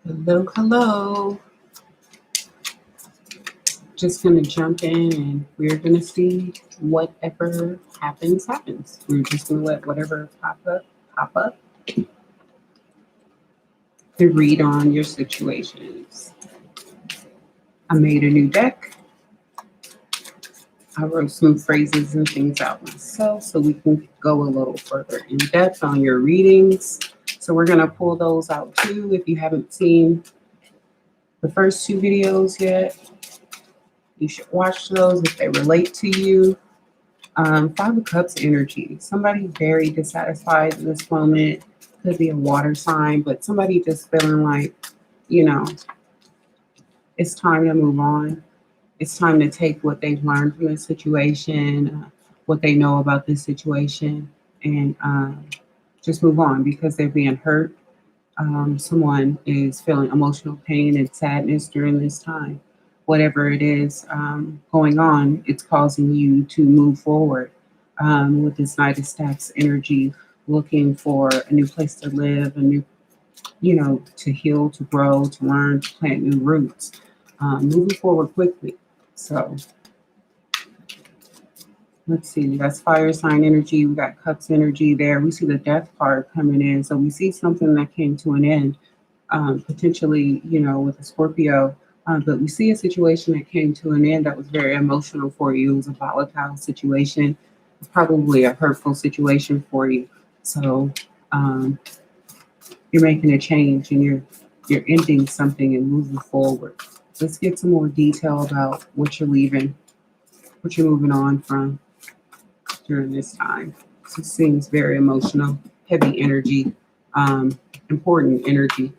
Hello, hello. Just gonna jump in and we're gonna see whatever happens, happens. We're just gonna let whatever pop up, and read on your situations. I made a new deck. I wrote some phrases and things out myself so we can go a little further in depth on your readings. So we're gonna pull those out too. If you haven't seen the first two videos yet, you should watch those if they relate to you. Five of Cups energy. Somebody very dissatisfied in this moment. Could be a water sign, but somebody just feeling like, you know, it's time to move on. It's time to take what they've learned from this situation, what they know about this situation, and just move on because they're being hurt. Someone is feeling emotional pain and sadness during this time. Whatever it is going on, it's causing you to move forward with this Knight of Stacks energy, looking for a new place to live, a new, to heal, to grow, to learn, to plant new roots, moving forward quickly. So let's see, that's fire sign energy. We got cups energy there. We see the death card coming in. So we see something that came to an end, potentially, with a Scorpio. But we see a situation that came to an end that was very emotional for you. It was a volatile situation, probably a hurtful situation for you. So you're making a change and you're ending something and moving forward. Let's get some more detail about what you're leaving, what you're moving on from during this time. This seems very emotional, heavy energy, important energy.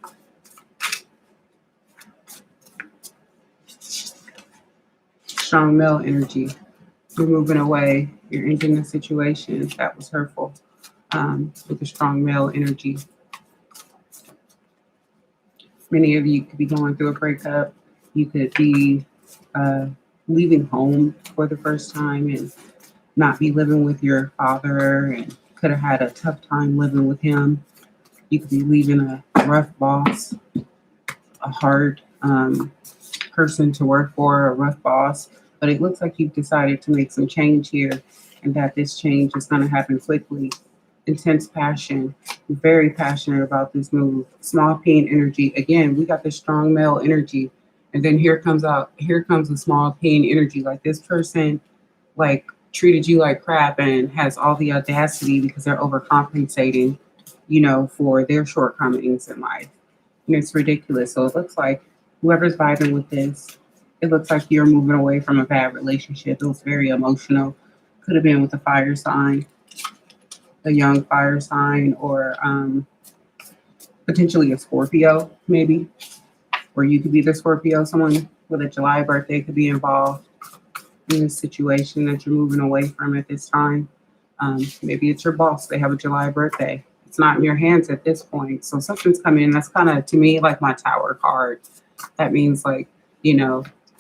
Strong male energy. You're moving away. You're ending the situation that was hurtful with the strong male energy. Many of you could be going through a breakup. You could be leaving home for the first time and not be living with your father and could have had a tough time living with him. You could be leaving a rough boss, a hard person to work for, a rough boss. But it looks like you've decided to make some change here and that this change is going to happen quickly. Intense passion, very passionate about this move. Small pain energy. Again, we got the strong male energy. And then here comes the small pain energy. Like this person, like treated you like crap and has all the audacity because they're overcompensating, for their shortcomings in life. It's ridiculous. So it looks like whoever's vibing with this, it looks like you're moving away from a bad relationship. It was very emotional. Could have been with a fire sign, a young fire sign, or potentially a Scorpio, maybe. Or you could be the Scorpio. Someone with a July birthday could be involved in this situation that you're moving away from at this time. Maybe it's your boss. They have a July birthday. It's not in your hands at this point. So something's coming in. That's kind of, to me, like my Tower card. That means like,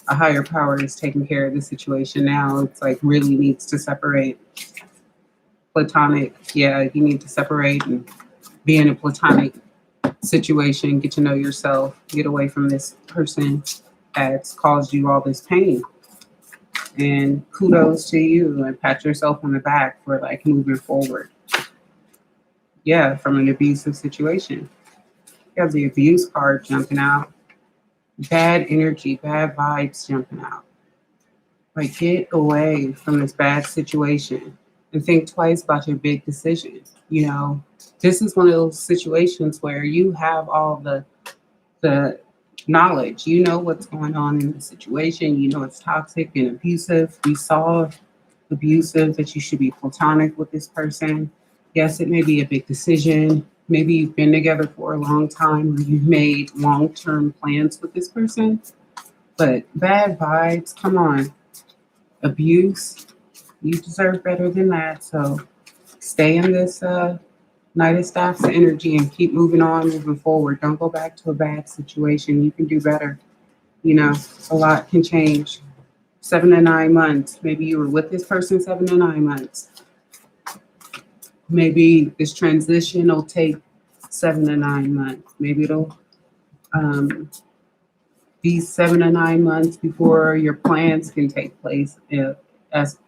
a higher power is taking care of the situation now. It's like really needs to separate. Platonic, yeah, you need to separate and be in a platonic situation, get to know yourself, get away from this person that's caused you all this pain. And kudos to you and pat yourself on the back for like moving forward. Yeah, from an abusive situation. You have the abuse card jumping out. Bad energy, bad vibes jumping out. Like get away from this bad situation and think twice about your big decisions. This is one of those situations where you have all the knowledge. You know what's going on in the situation. You know it's toxic and abusive. We saw abusive, that you should be platonic with this person. Yes, it may be a big decision. Maybe you've been together for a long time or you've made long-term plans with this person. But bad vibes, come on. Abuse, you deserve better than that. So stay in this Knight of Staffs energy and keep moving on, moving forward. Don't go back to a bad situation. You can do better. A lot can change. 7 to 9 months. Maybe you were with this person 7 to 9 months. Maybe this transition will take 7 to 9 months. Maybe it'll um, these 7 to 9 months before your plans can take place, as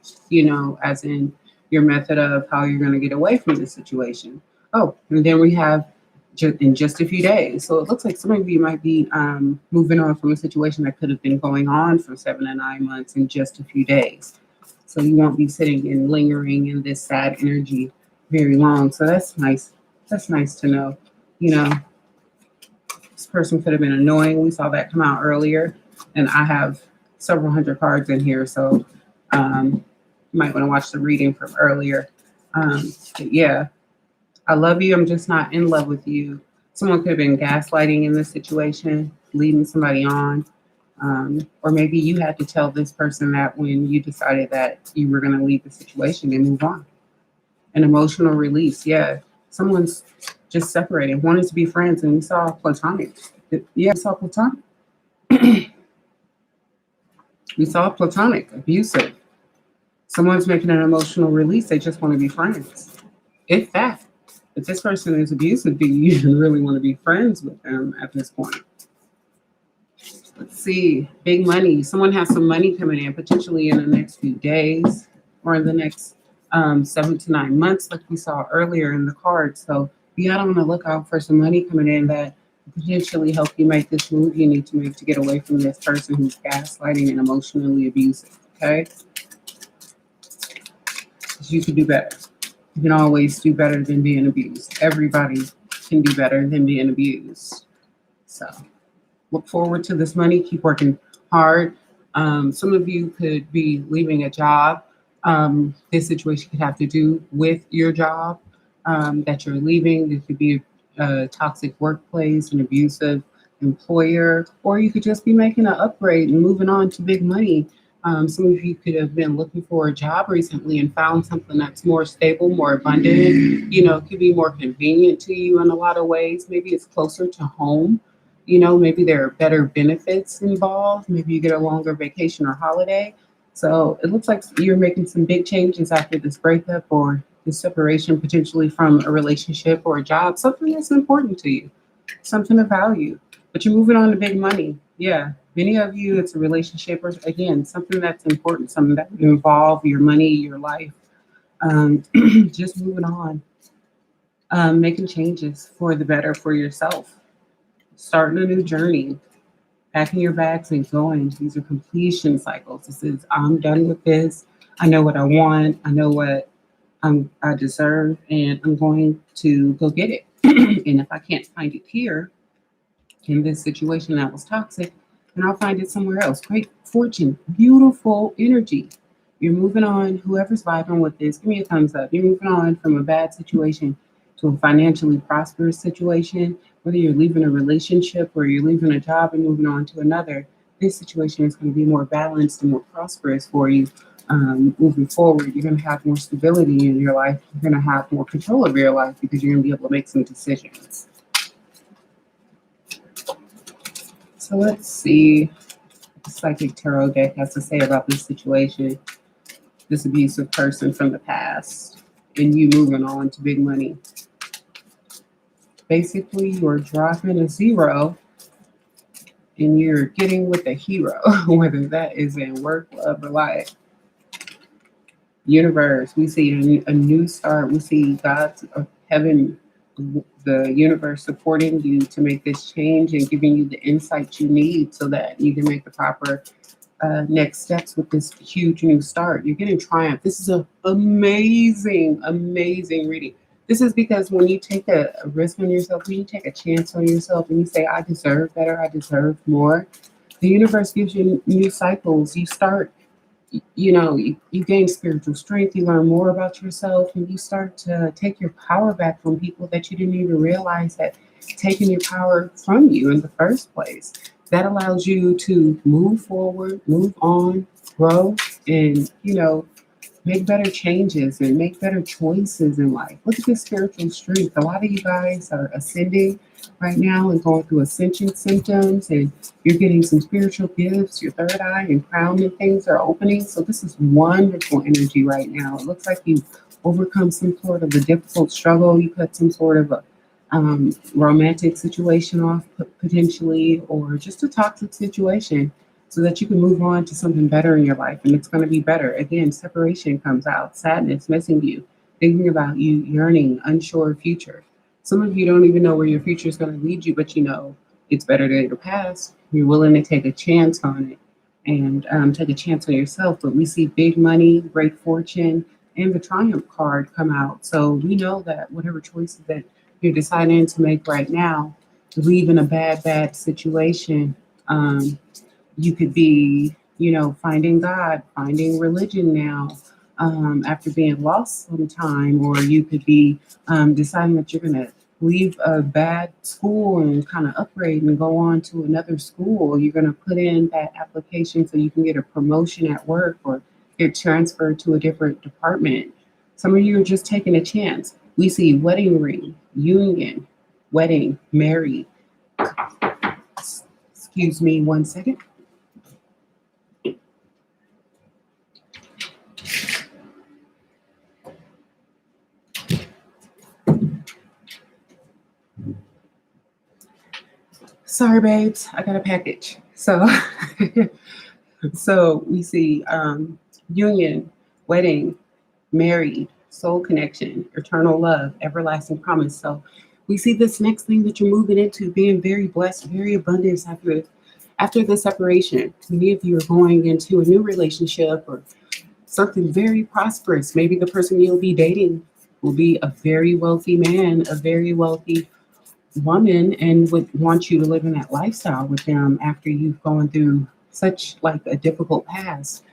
as in your method of how you're going to get away from the situation. Oh, and then we have in just a few days. So it looks like some of you might be moving on from a situation that could have been going on for 7 to 9 months in just a few days. So you won't be sitting and lingering in this sad energy very long. So that's nice. That's nice to know. You know, this person could have been annoying. We saw that come out earlier, and I have several hundred cards in here, so you might want to watch the reading from earlier. But yeah, I love you. I'm just not in love with you. Someone could have been gaslighting in this situation, leading somebody on. Or maybe you had to tell this person that when you decided that you were going to leave the situation and move on. An emotional release. Yeah. Someone's just separated, wanted to be friends, and we saw platonic. Yeah, we saw platonic. We saw platonic, abusive. Someone's making an emotional release. They just want to be friends. If that. If this person is abusive, do you even really want to be friends with them at this point? Let's see. Big money. Someone has some money coming in, potentially in the next few days or in the next 7 to 9 months, like we saw earlier in the card. So you got on the lookout for some money coming in that potentially help you make this move you need to make to get away from this person who's gaslighting and emotionally abusive. Okay? You can do better. You can always do better than being abused. Everybody can do better than being abused. So look forward to this money. Keep working hard. Some of you could be leaving a job. This situation could have to do with your job that you're leaving. It could be a toxic workplace, an abusive employer, or you could just be making an upgrade and moving on to big money. Some of you could have been looking for a job recently and found something that's more stable, more abundant, could be more convenient to you in a lot of ways. Maybe it's closer to home. Maybe there are better benefits involved. Maybe you get a longer vacation or holiday. So it looks like you're making some big changes after this breakup or this separation, potentially from a relationship or a job, something that's important to you, something of value. But you're moving on to big money. Yeah. Many of you, it's a relationship or, again, something that's important, something that would involve your money, your life. Just moving on, making changes for the better for yourself, starting a new journey, packing your bags and going. These are completion cycles. This is, I'm done with this. I know what I want. I know what I deserve, and I'm going to go get it. And if I can't find it here in this situation that was toxic, then I'll find it somewhere else. Great fortune, beautiful energy. You're moving on. Whoever's vibing with this, give me a thumbs up. You're moving on from a bad situation to a financially prosperous situation. Whether you're leaving a relationship or you're leaving a job and moving on to another, this situation is going to be more balanced and more prosperous for you. Moving forward, you're going to have more stability in your life. You're going to have more control of your life because you're going to be able to make some decisions. So let's see what the Psychic Tarot deck has to say about this situation, this abusive person from the past, and you moving on to big money. Basically, you're dropping a zero and you're getting with a hero, whether that is in work, love, or life. Universe, we see a new start. We see God's heaven, the universe supporting you to make this change and giving you the insight you need so that you can make the proper next steps with this huge new start. You're getting triumph. This is an amazing, amazing reading. This is because when you take a risk on yourself, when you take a chance on yourself and you say, I deserve better, I deserve more, the universe gives you new cycles. You start, you gain spiritual strength, you learn more about yourself, and you start to take your power back from people that you didn't even realize that taking your power from you in the first place. That allows you to move forward, move on, grow, and, make better changes and make better choices in life. Look at this spiritual strength. A lot of you guys are ascending right now and going through ascension symptoms, and you're getting some spiritual gifts. Your third eye and crown and things are opening. So this is wonderful energy right now. It looks like you've overcome some sort of a difficult struggle. You've had some sort of romantic situation off potentially, or just a toxic situation, so that you can move on to something better in your life, and it's going to be better. Again, separation comes out, sadness, missing you, thinking about you, yearning, unsure future. Some of you don't even know where your future is going to lead you, but you know it's better than your past. You're willing to take a chance on it, and take a chance on yourself. But we see big money, great fortune, and the triumph card come out. So we know that whatever choices that you're deciding to make right now, leave in a bad situation. Um, you could be, finding God, finding religion now, after being lost some time, or you could be deciding that you're going to leave a bad school and kind of upgrade and go on to another school. You're going to put in that application so you can get a promotion at work or get transferred to a different department. Some of you are just taking a chance. We see wedding ring, union, wedding, married. Excuse me 1 second. Sorry, babes, I got a package. So, so we see union, wedding, married, soul connection, eternal love, everlasting promise. So we see this next thing that you're moving into being very blessed, very abundant after the separation. Many of you are going into a new relationship or something very prosperous. Maybe the person you'll be dating will be a very wealthy man, a very wealthy woman, and would want you to live in that lifestyle with them after you've gone through such like a difficult past.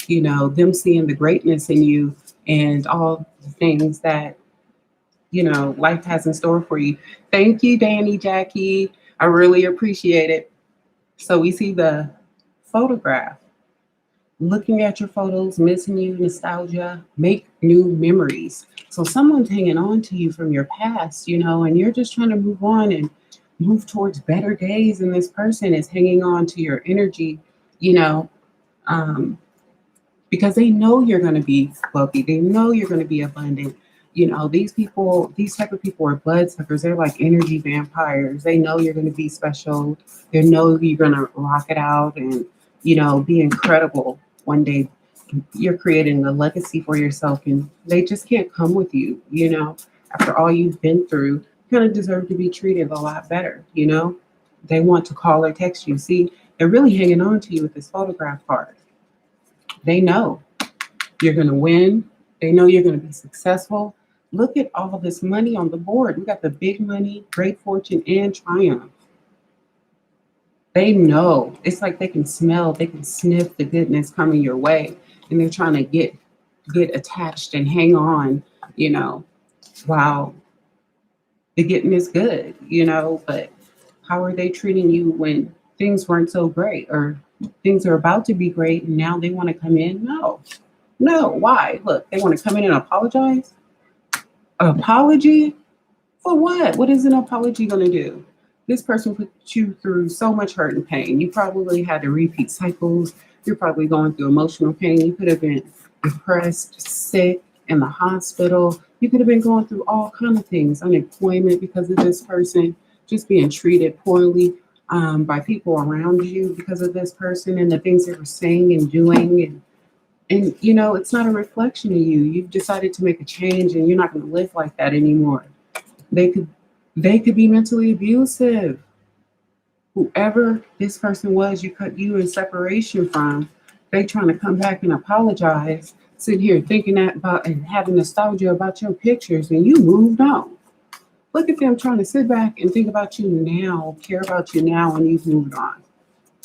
Them seeing the greatness in you and all the things that life has in store for you. Thank you, Danny, Jackie. I really appreciate it. So we see the photograph. Looking at your photos, missing you, nostalgia, make new memories. So someone's hanging on to you from your past, and you're just trying to move on and move towards better days. And this person is hanging on to your energy, you know, um, because they know you're going to be wealthy. They know you're going to be abundant. These people, these type of people are bloodsuckers. They're like energy vampires. They know you're going to be special. They know you're going to rock it out and, be incredible one day. You're creating a legacy for yourself, and they just can't come with you. After all you've been through, you kind of deserve to be treated a lot better. They want to call or text you. See, they're really hanging on to you with this photograph card. They know you're going to win. They know you're going to be successful. Look at all this money on the board. We got the big money, great fortune, and triumph. They know. It's like they can smell, they can sniff the goodness coming your way, and they're trying to get attached and hang on, while the getting is good, but how are they treating you when things weren't so great, or things are about to be great and now they want to come in? No, why? Look, they want to come in and apologize. Apology for what? What is an apology going to do? This person put you through so much hurt and pain. You probably had to repeat cycles. You're probably going through emotional pain. You could have been depressed, sick, in the hospital. You could have been going through all kinds of things, unemployment because of this person, just being treated poorly by people around you because of this person and the things they were saying and doing. And it's not a reflection of you. You've decided to make a change, and you're not going to live like that anymore. They could be mentally abusive. Whoever this person was, you cut you in separation from, they trying to come back and apologize, sitting here thinking that about and having nostalgia about your pictures, and you moved on. Look at them trying to sit back and think about you now, care about you now, and you've moved on.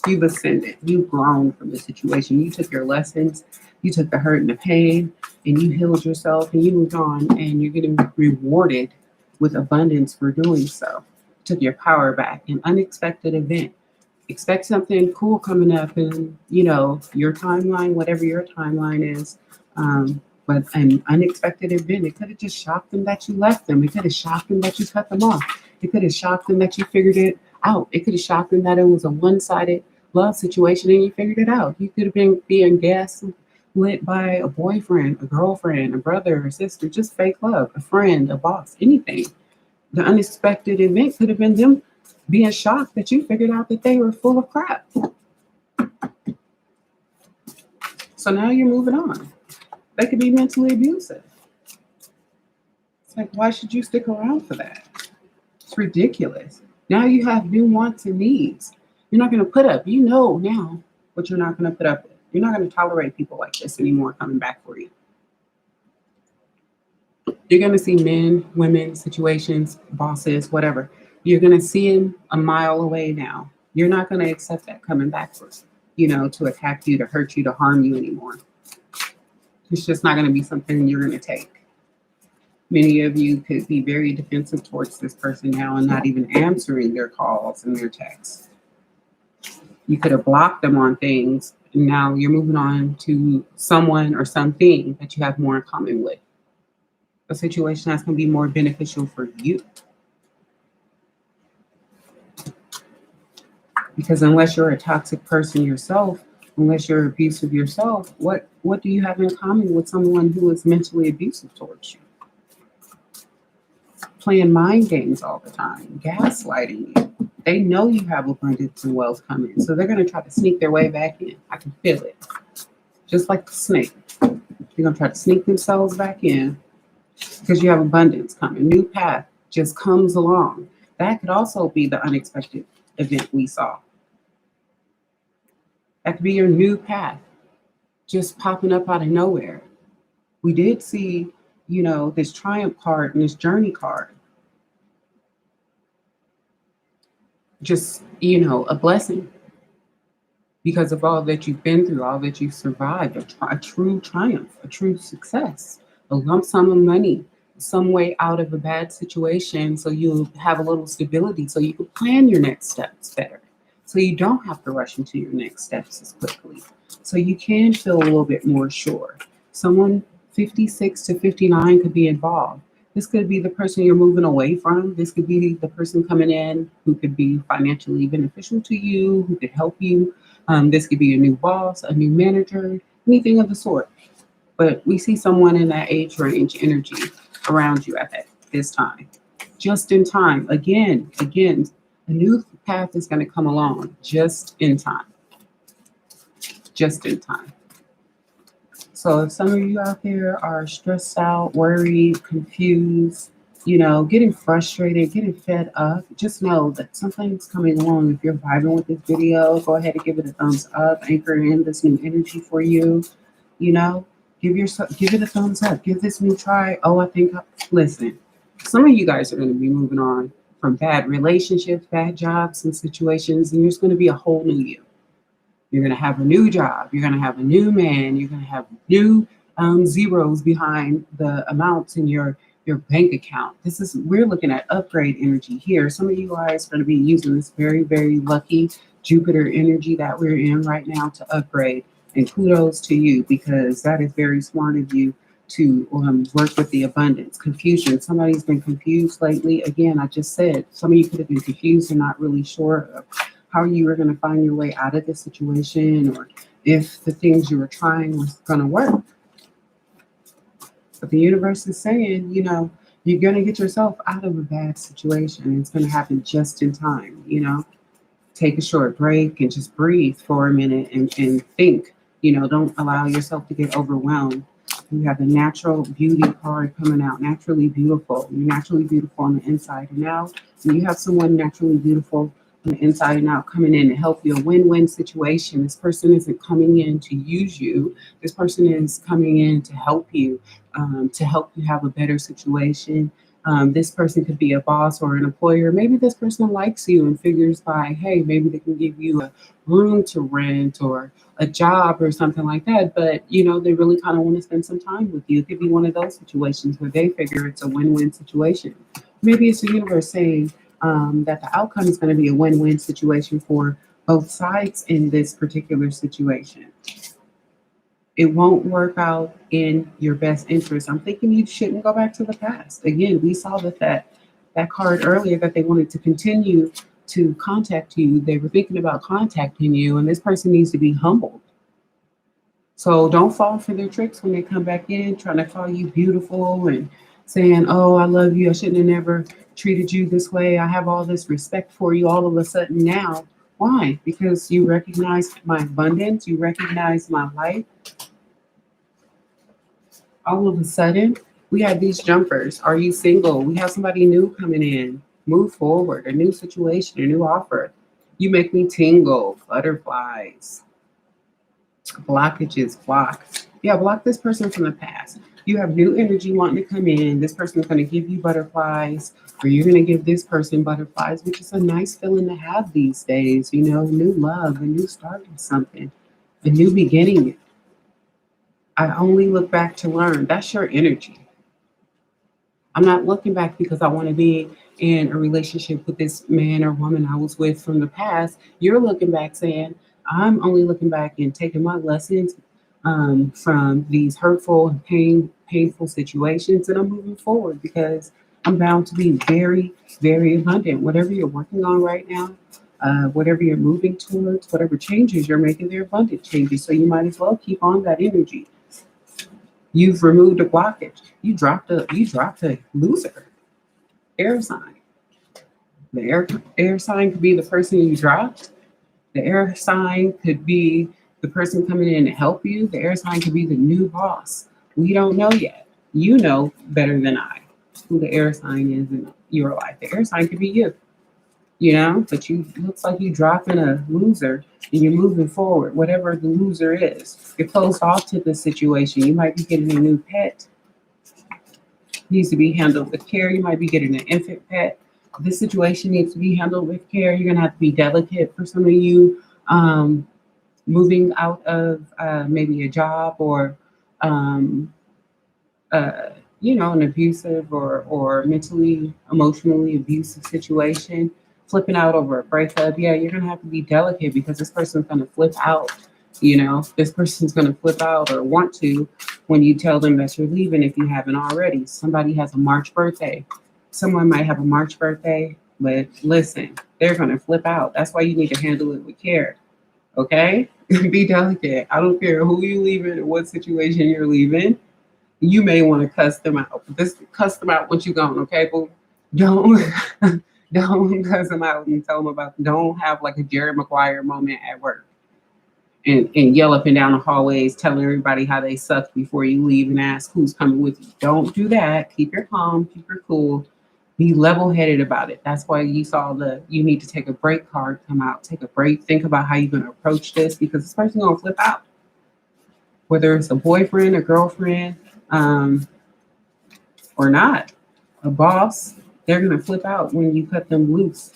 You've ascended. You've grown from the situation. You took your lessons. You took the hurt and the pain, and you healed yourself, and you moved on, and you're getting rewarded with abundance for doing so. Took your power back. An unexpected event. Expect something cool coming up in, your timeline, whatever your timeline is. But an unexpected event, it could have just shocked them that you left them. It could have shocked them that you cut them off. It could have shocked them that you figured it out. It could have shocked them that it was a one-sided love situation and you figured it out. You could have been being gaslit by a boyfriend, a girlfriend, a brother, a sister, just fake love, a friend, a boss, anything. The unexpected event could have been them being shocked that you figured out that they were full of crap. So now you're moving on. They could be mentally abusive. It's like, why should you stick around for that? It's ridiculous. Now you have new wants and needs. You're not going to put up, you know now what you're not going to put up with. You're not going to tolerate people like this anymore coming back for you. You're going to see men, women, situations, bosses, whatever. You're going to see them a mile away now. You're not going to accept that coming back for to attack you, to hurt you, to harm you anymore. It's just not going to be something you're going to take. Many of you could be very defensive towards this person now and not even answering their calls and their texts. You could have blocked them on things, and now you're moving on to someone or something that you have more in common with. A situation that's going to be more beneficial for you. Because unless you're a toxic person yourself, unless you're abusive yourself, what do you have in common with someone who is mentally abusive towards you? Playing mind games all the time, gaslighting you. They know you have abundance and wealth coming, so they're going to try to sneak their way back in. I can feel it. Just like the snake. They're going to try to sneak themselves back in because you have abundance coming. New path just comes along. That could also be the unexpected event we saw. That could be your new path just popping up out of nowhere. We did see, this triumph card and this journey card. Just, a blessing because of all that you've been through, all that you've survived, a true triumph, a true success, a lump sum of money, some way out of a bad situation so you have a little stability so you can plan your next steps better. So you don't have to rush into your next steps as quickly. So you can feel a little bit more sure. Someone 56 to 59 could be involved. This could be the person you're moving away from. This could be the person coming in who could be financially beneficial to you, who could help you. This could be a new boss, a new manager, anything of the sort. But we see someone in that age range energy around you at this time. Just in time. Again, a new path is going to come along just in time. Just in time. So if some of you out there are stressed out, worried, confused, getting frustrated, getting fed up, just know that something's coming along. If you're vibing with this video, go ahead and give it a thumbs up, anchor in this new energy for you. Give it a thumbs up. Give this new try. Listen, some of you guys are going to be moving on from bad relationships, bad jobs and situations, and there's going to be a whole new you. You're going to have a new job. You're going to have a new man. You're going to have new zeros behind the amounts in your bank account. We're looking at upgrade energy here. Some of you guys are going to be using this very, very lucky Jupiter energy that we're in right now to upgrade. And kudos to you, because that is very smart of you to work with the abundance. Confusion. Somebody's been confused lately. Again, I just said some of you could have been confused and not really sure of how you were going to find your way out of this situation, or if the things you were trying was going to work. But the universe is saying, you're going to get yourself out of a bad situation. It's going to happen just in time. Take a short break and just breathe for a minute and think. Don't allow yourself to get overwhelmed. You have the natural beauty card coming out, naturally beautiful. You're naturally beautiful on the inside and out. And you have someone naturally beautiful on the inside and out coming in to help you. A win-win situation. This person isn't coming in to use you. This person is coming in to help you have a better situation. This person could be a boss or an employer. Maybe this person likes you and figures hey, maybe they can give you a room to rent or a job or something like that. But, they really kind of want to spend some time with you. It could be one of those situations where they figure it's a win-win situation. Maybe it's the universe saying that the outcome is going to be a win-win situation for both sides in this particular situation. It won't work out in your best interest. I'm thinking you shouldn't go back to the past. Again, we saw that card earlier, that they wanted to continue to contact you. They were thinking about contacting you, and this person needs to be humbled. So don't fall for their tricks when they come back in, trying to call you beautiful and saying, "Oh, I love you. I shouldn't have never treated you this way. I have all this respect for you." All of a sudden now, why? Because you recognize my abundance, you recognize my life. All of a sudden, we have these jumpers. Are you single? We have somebody new coming in. Move forward, a new situation, a new offer. You make me tingle, butterflies, blockages, blocked. Yeah, block this person from the past. You have new energy wanting to come in. This person's going to give you butterflies, or you're going to give this person butterflies, which is a nice feeling to have these days. You know, new love, a new start to something, a new beginning. I only look back to learn. That's your energy. I'm not looking back because I want to be in a relationship with this man or woman I was with from the past. You're looking back saying, I'm only looking back and taking my lessons from these hurtful and painful situations, and I'm moving forward because I'm bound to be very, very abundant. Whatever you're working on right now, whatever you're moving towards, whatever changes you're making, they're abundant changes. So you might as well keep on that energy. You've removed a blockage. You dropped a loser. Air sign. The air sign could be the person you dropped. The air sign could be the person coming in to help you. The air sign could be the new boss. We don't know yet. You know better than I who the air sign is in your life. The air sign could be you, you know, but you looks like you dropping a loser and you're moving forward, whatever the loser is. You're closed off to the situation. You might be getting a new pet, needs to be handled with care. You might be getting an infant pet. This situation needs to be handled with care. You're going to have to be delicate for some of you. Moving out of maybe a job or um, uh, an abusive or mentally, emotionally abusive situation, flipping out over a breakup, yeah, you're gonna have to be delicate because this person's gonna flip out. This person's gonna flip out or want to when you tell them that you're leaving if you haven't already. Somebody has a March birthday. Someone might have a March birthday, but listen, they're gonna flip out. That's why you need to handle it with care. Okay? Be delicate. I don't care who you leaving or what situation you're leaving. You may want to cuss them out. Just cuss them out once you're gone, okay? But don't don't cuss them out and tell them about. Don't have like a Jerry Maguire moment at work and yell up and down the hallways telling everybody how they suck before you leave and ask who's coming with you. Don't do that. Keep your calm. Keep your cool. Be level headed about it. That's why you saw the you need to take a break card come out. Take a break. Think about how you're going to approach this because this person's going to flip out. Whether it's a boyfriend, a girlfriend, um, or not, a boss, they're going to flip out when you cut them loose.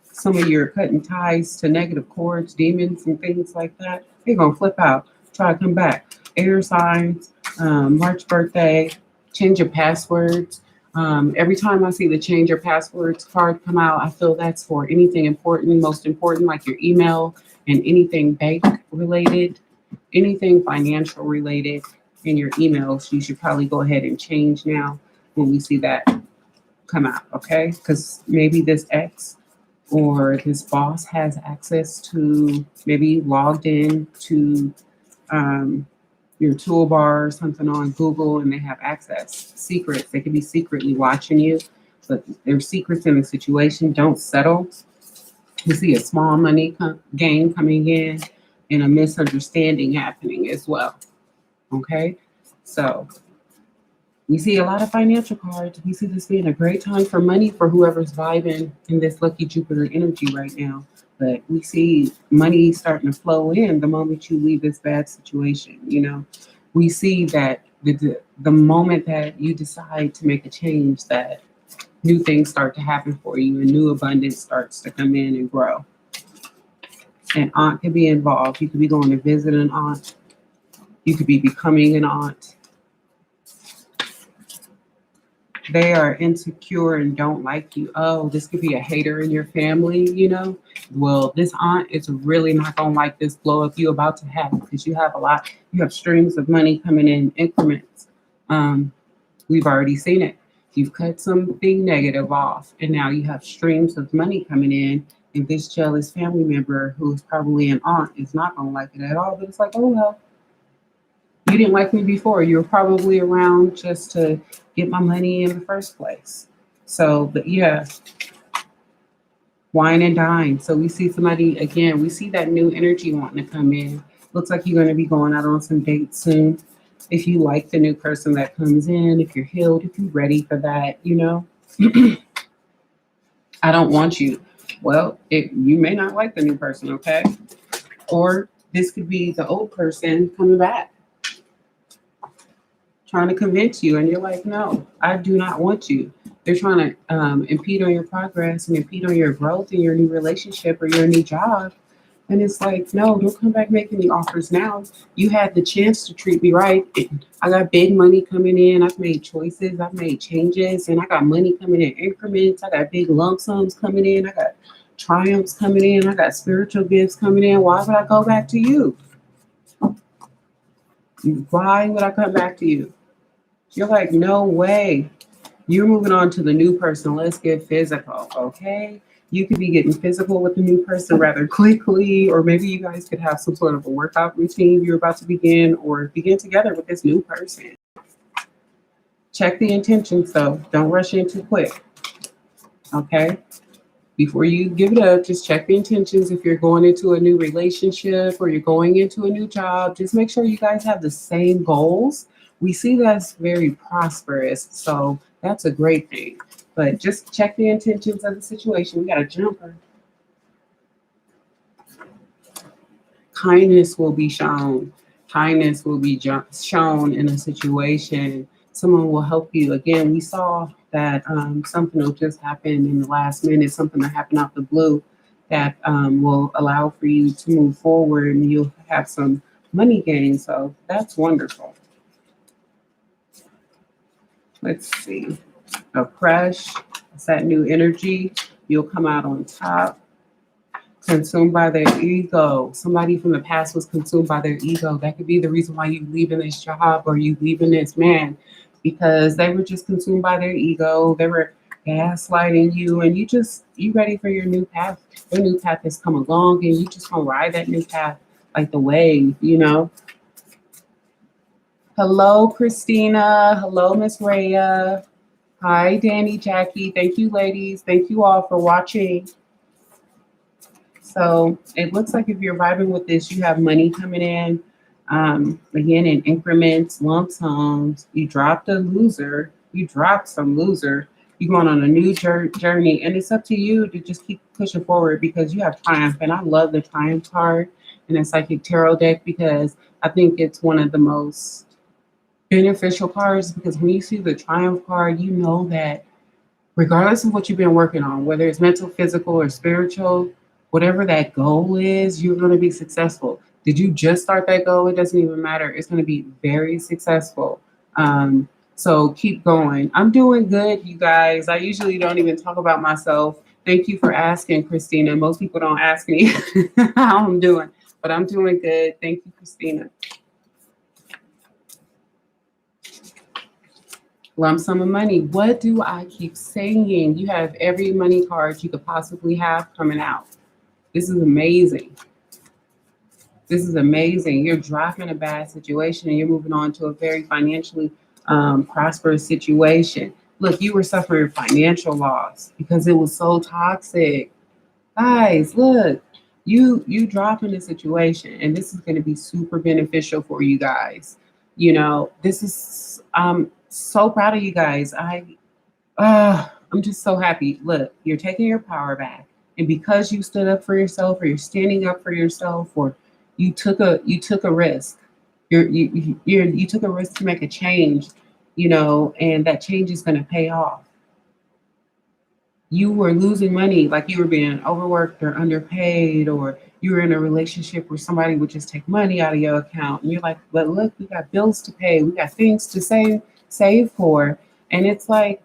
Some of your cutting ties to negative cords, demons, and things like that, they're going to flip out, try to come back. Air signs, March birthday, change your passwords. Every time I see the change your passwords card come out, I feel that's for anything important, most important, like your email and anything bank related, anything financial related in your emails. You should probably go ahead and change now when we see that come out, okay? Because maybe this ex or this boss has access to maybe logged in to um, your toolbar or something on Google and they have access. Secrets, they could be secretly watching you, but there's secrets in the situation. Don't settle. You see a small money gain coming in and a misunderstanding happening as well, okay? So we see a lot of financial cards. We see this being a great time for money for whoever's vibing in this lucky Jupiter energy right now. But we see money starting to flow in the moment you leave this bad situation. We see that the moment that you decide to make a change, that new things start to happen for you and new abundance starts to come in and grow. An aunt could be involved. You could be going to visit an aunt. You could be becoming an aunt. They are insecure and don't like you. Oh, this could be a hater in your family. Well, this aunt is really not going to like this blow up you about to have because you have streams of money coming in increments. We've already seen it. You've cut something negative off and now you have streams of money coming in. And this jealous family member who's probably an aunt is not going to like it at all. But it's like, oh, well, You didn't like me before. You were probably around just to get my money in the first place. So, but yeah, wine and dine. So we see somebody again, we see that new energy wanting to come in. Looks like you're going to be going out on some dates soon. If you like the new person that comes in, if you're healed, if you're ready for that, I don't want you. Well, you may not like the new person, okay? Or this could be the old person coming back, trying to convince you, and you're like, no, I do not want you. They're trying to impede on your progress and impede on your growth in your new relationship or your new job. And it's like, no, don't come back making me offers now. You had the chance to treat me right. I got big money coming in. I've made choices. I've made changes. And I got money coming in increments. I got big lump sums coming in. I got triumphs coming in. I got spiritual gifts coming in. Why would I go back to you? Why would I come back to you? You're like, no way. You're moving on to the new person. Let's get physical, okay? You could be getting physical with the new person rather quickly, or maybe you guys could have some sort of a workout routine you're about to begin, or begin together with this new person. Check the intentions though. Don't rush in too quick, okay? Before you give it up, just check the intentions. If you're going into a new relationship or you're going into a new job, just make sure you guys have the same goals. We see that's very prosperous, so that's a great thing. But just check the intentions of the situation. We got a jumper. Kindness will be shown. Kindness will be shown in a situation. Someone will help you. Again, we saw that something will just happen in the last minute, something that happened out the blue that will allow for you to move forward and you'll have some money gain. So that's wonderful. Let's see. A crush, it's that new energy. You'll come out on top. Consumed by their ego. Somebody from the past was consumed by their ego. That could be the reason why you leaving this job or you leaving this man, because they were just consumed by their ego. They were gaslighting you, and you ready for your new path. Your new path has come along, and you just gonna ride that new path like the wave. Hello, Christina. Hello, Miss Rhea. Hi, Danny, Jackie. Thank you, ladies. Thank you all for watching. So it looks like if you're vibing with this, you have money coming in, again, in increments, lump sums. You dropped a loser. You dropped some loser. You're going on a new journey, and it's up to you to just keep pushing forward because you have triumph. And I love the triumph card in the psychic tarot deck because I think it's one of the most beneficial cards because when you see the triumph card, you know that regardless of what you've been working on, whether it's mental, physical, or spiritual, whatever that goal is, you're going to be successful. Did you just start that goal? It doesn't even matter. It's going to be very successful. So keep going. I'm doing good, you guys. I usually don't even talk about myself. Thank you for asking, Christina. Most people don't ask me how I'm doing, but I'm doing good. Thank you, Christina. Lump sum of money. What do I keep saying? You have every money card you could possibly have coming out. This is amazing. This is amazing. You're dropping a bad situation and you're moving on to a very financially prosperous situation. Look, you were suffering financial loss because it was so toxic. Guys, look, you dropping the situation, and this is going to be super beneficial for you guys. This is so proud of you guys. I'm just so happy. Look, you're taking your power back, and because you stood up for yourself, or you're standing up for yourself, or you took a risk. You took a risk to make a change, and that change is going to pay off. You were losing money, like you were being overworked or underpaid, or you were in a relationship where somebody would just take money out of your account, and you're like, but look, we got bills to pay, we got things to save for, and it's like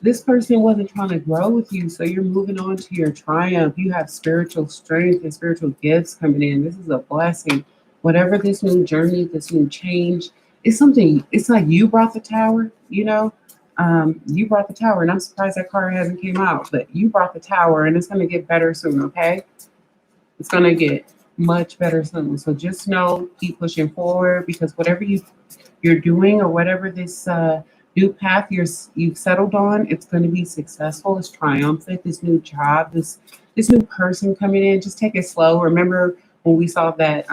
this person wasn't trying to grow with you, so you're moving on to your triumph. You have spiritual strength and spiritual gifts coming in. This is a blessing. Whatever this new journey, this new change, it's something. It's like you brought the tower. You brought the tower, and I'm surprised that card hasn't came out. But you brought the tower, and it's gonna get better soon. Okay, it's gonna get much better soon. So just know, keep pushing forward because whatever you're doing or whatever this new path you've settled on, it's going to be successful. It's triumphant. This new job, this new person coming in, just take it slow. Remember when we saw that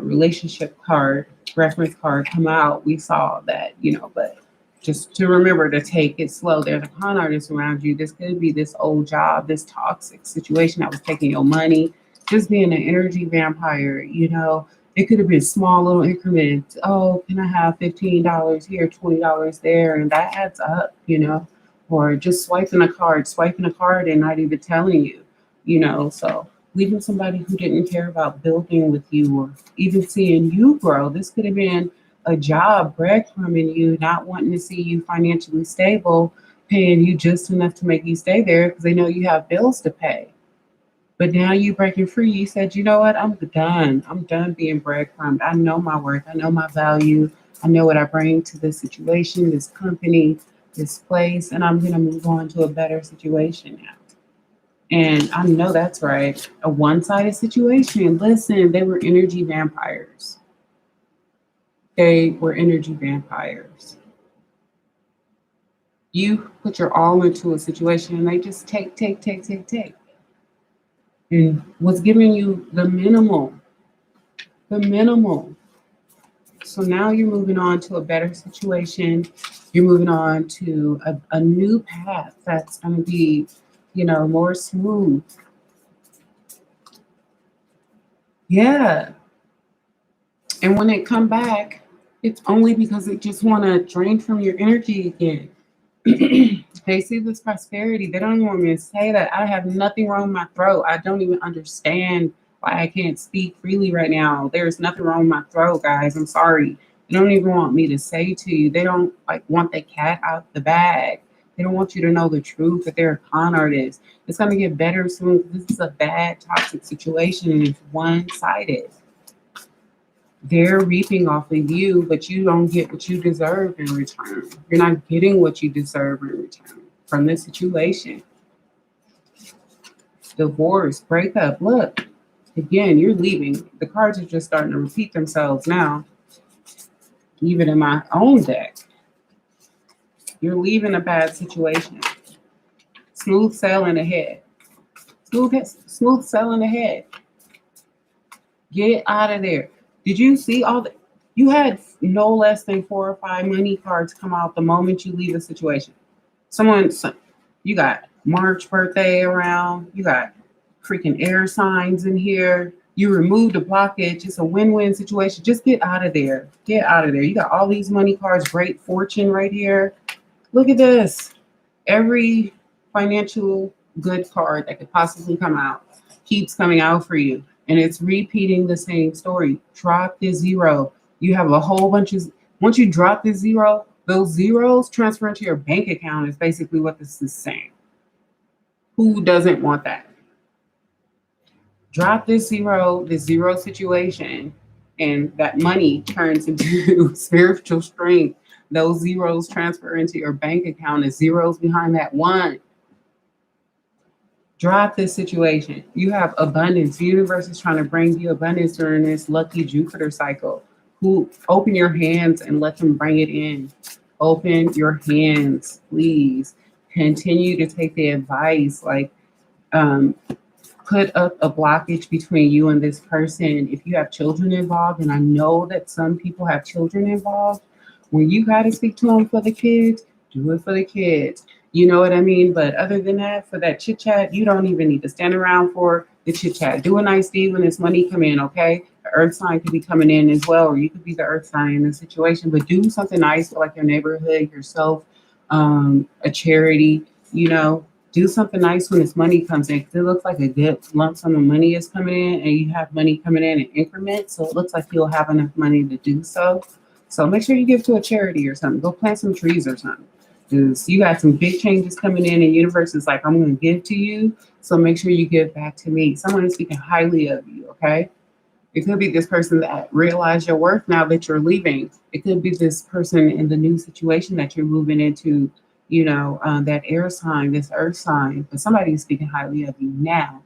relationship card, reference card come out, we saw that, but just to remember to take it slow. There's a con artist around you. This could be this old job, this toxic situation that was taking your money, just being an energy vampire, it could have been small little increments. Oh, can I have $15 here, $20 there? And that adds up, or just swiping a card and not even telling you, so leaving somebody who didn't care about building with you or even seeing you grow. This could have been a job breadcrumbing you, not wanting to see you financially stable, paying you just enough to make you stay there because they know you have bills to pay. But now you breaking free. You said, you know what? I'm done. I'm done being breadcrumbed. I know my worth. I know my value. I know what I bring to this situation, this company, this place, and I'm gonna move on to a better situation now. And I know that's right. A one-sided situation. Listen, they were energy vampires. They were energy vampires. You put your all into a situation and they just take, take, take, take, take. And was giving you the minimal, the minimal. So now you're moving on to a better situation. You're moving on to a new path that's going to be, more smooth. Yeah. And when they come back, it's only because they just want to drain from your energy again. They see this prosperity. They don't even want me to say that. I have nothing wrong with my throat. I don't even understand why I can't speak freely right now. There's nothing wrong with my throat, guys. I'm sorry. They don't even want me to say to you. They don't want the cat out the bag. They don't want you to know the truth that they're a con artist. It's gonna get better soon. This is a bad, toxic situation and it's one-sided. They're reaping off of you, but you don't get what you deserve in return. You're not getting what you deserve in return from this situation. Divorce, breakup. Look, again, you're leaving. The cards are just starting to repeat themselves now. Even in my own deck, you're leaving a bad situation. Smooth sailing ahead. Smooth sailing ahead. Get out of there. Did you see all the? You had no less than 4 or 5 money cards come out the moment you leave a situation. You got March birthday around. You got freaking air signs in here. You removed the blockage. It's a win-win situation. Just get out of there. Get out of there. You got all these money cards. Great fortune right here. Look at this. Every financial good card that could possibly come out keeps coming out for you. And it's repeating the same story. Drop this zero. You have a whole bunch of, once you drop this zero, those zeros transfer into your bank account is basically what this is saying. Who doesn't want that? Drop this zero situation, and that money turns into spiritual strength. Those zeros transfer into your bank account as zeros behind that one. Drop this situation. You have abundance. The universe is trying to bring you abundance during this lucky Jupiter cycle. Who open your hands and let them bring it in. Open your hands, please. Continue to take the advice. Put up a blockage between you and this person. If you have children involved, and I know that some people have children involved, when you got to speak to them for the kids, do it for the kids. You know what I mean? But other than that, for that chit chat, you don't even need to stand around for the chit chat. Do a nice deed when this money come in, okay? The earth sign could be coming in as well, or you could be the earth sign in the situation. But do something nice for your neighborhood, yourself, a charity. Do something nice when this money comes in, because it looks like a good lump sum of money is coming in, and you have money coming in increments. So it looks like you'll have enough money to do so. So make sure you give to a charity or something. Go plant some trees or something. Because you got some big changes coming in, and the universe is like, I'm going to give to you. So make sure you give back to me. Someone is speaking highly of you, okay? It could be this person that realized your worth now that you're leaving. It could be this person in the new situation that you're moving into, that air sign, this earth sign. But somebody is speaking highly of you now.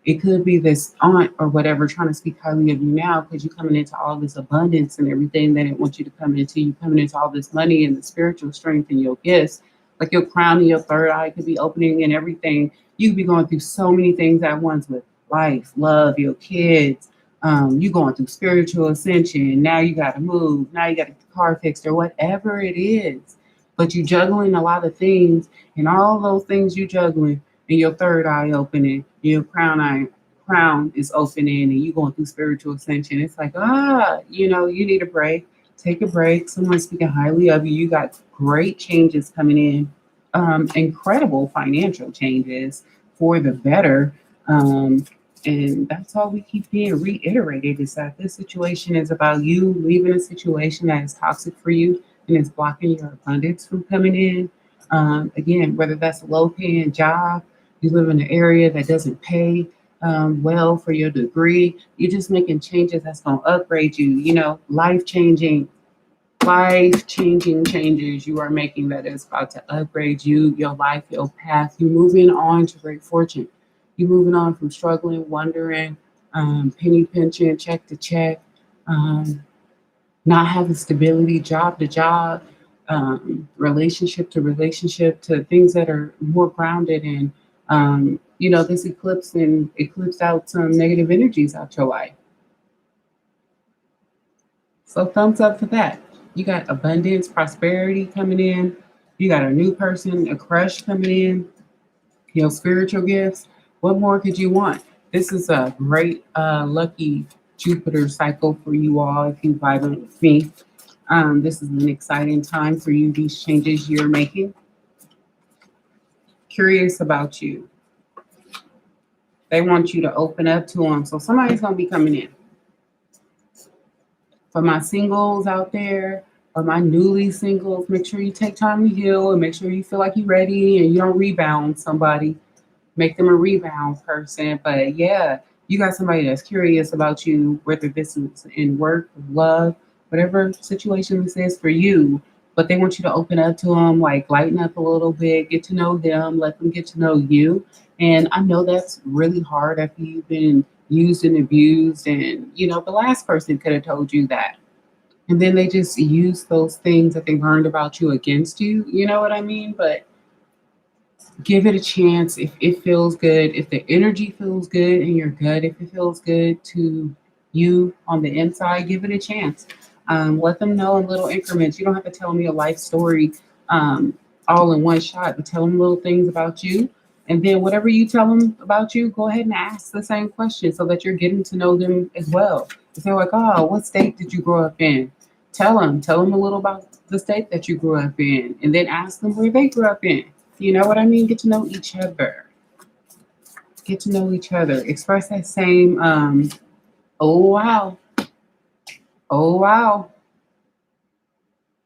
It could be this aunt or whatever trying to speak highly of you now because you're coming into all this abundance and everything they didn't want you to come into. You coming into all this money and the spiritual strength and your gifts. Like your crown and your third eye could be opening and everything. You could be going through so many things at once with life, love, your kids. You going through spiritual ascension. Now you got to move. Now you got to get the car fixed or whatever it is. But you juggling a lot of things, and all those things you juggling and your third eye opening, your crown is opening, and you going through spiritual ascension. It's like, you need a break. Take a break. Someone's speaking highly of you. You got great changes coming in, incredible financial changes for the better. Um, and that's all we keep being reiterated is that this situation is about you leaving a situation that is toxic for you and is blocking your abundance from coming in. Again, whether that's a low paying job, you live in an area that doesn't pay well for your degree, you're just making changes that's going to upgrade you, life changing changes you are making that is about to upgrade you, your life, your path. You're moving on to great fortune. You're moving on from struggling, wondering, penny pinching, check to check, um, not having stability, job to job, relationship to relationship, to things that are more grounded in, this eclipse and eclipse out some negative energies out your life. So thumbs up for that. You got abundance, prosperity coming in. You got a new person, a crush coming in, your spiritual gifts. What more could you want? This is a great lucky Jupiter cycle for you all if you vibe with me. This is an exciting time for you, these changes you're making. Curious about you. They want you to open up to them. So somebody's going to be coming in. For my singles out there or my newly singles, make sure you take time to heal and make sure you feel like you're ready and you don't rebound somebody. Make them a rebound person. But yeah, you got somebody that's curious about you, whether this is in work, love, whatever situation this is for you. But they want you to open up to them, like lighten up a little bit, get to know them, let them get to know you. And I know that's really hard after you've been used and abused. And, the last person could have told you that. And then they just use those things that they learned about you against you. You know what I mean? But give it a chance if it feels good, if the energy feels good in your gut, if it feels good to you on the inside, give it a chance. Let them know in little increments. You don't have to tell them your life story all in one shot, but tell them little things about you. And then whatever you tell them about you, go ahead and ask the same question so that you're getting to know them as well. If they're like, oh, what state did you grow up in? Tell them a little about the state that you grew up in, and then ask them where they grew up in. You know what I mean? Get to know each other. Get to know each other. Express that same, oh wow, oh wow.